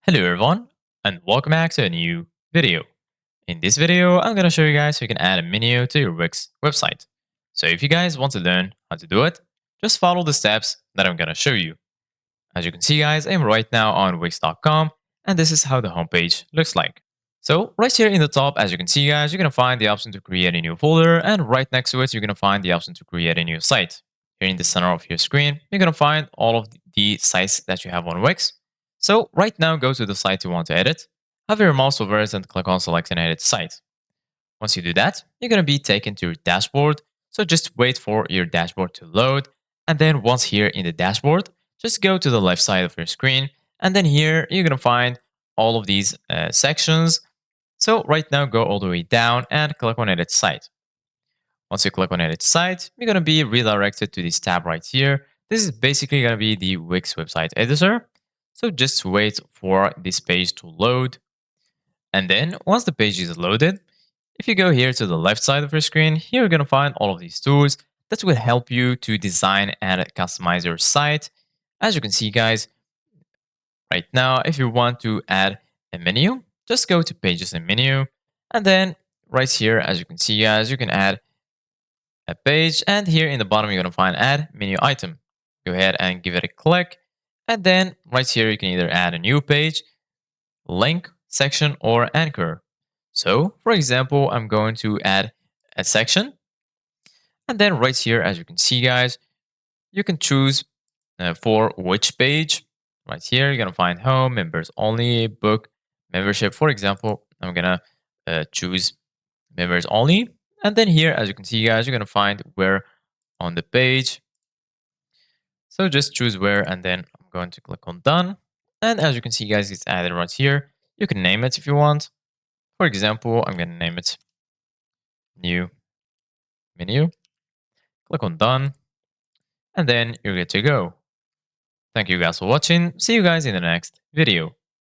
Hello everyone, and welcome back to a new video. In this video, I'm going to show you guys how you can add a menu to your Wix website. So if you guys want to learn how to do it, just follow the steps that I'm going to show you. As you can see guys, I'm right now on Wix.com, and this is how the homepage looks like. So right here in the top, as you can see guys, you're going to find the option to create a new folder, and right next to it, you're going to find the option to create a new site. Here in the center of your screen, you're going to find all of the sites that you have on Wix. So right now, go to the site you want to edit, hover your mouse over it and click on select and edit site. Once you do that, you're going to be taken to your dashboard. So just wait for your dashboard to load. And then once here in the dashboard, just go to the left side of your screen. And then here, you're going to find all of these sections. So right now, go all the way down and click on edit site. Once you click on edit site, you're going to be redirected to this tab right here. This is basically going to be the Wix website editor. So just wait for this page to load. And then once the page is loaded, if you go here to the left side of your screen, here you're going to find all of these tools that will help you to design and customize your site. As you can see, guys, right now, if you want to add a menu, just go to pages and menu. And then right here, as you can see, guys, you can add a page. And here in the bottom, you're going to find add menu item. Go ahead and give it a click. And then right here, you can either add a new page, link, section, or anchor. So for example, I'm going to add a section. And then right here, as you can see, guys, you can choose for which page. Right here, you're going to find home, members only, book, membership. For example, I'm going to choose members only. And then here, as you can see, guys, you're going to find where on the page. So just choose where, and then I'm going to click on done. And as you can see, guys, it's added right here. You can name it if you want. For example, I'm going to name it new menu. Click on done. And then you're good to go. Thank you guys for watching. See you guys in the next video.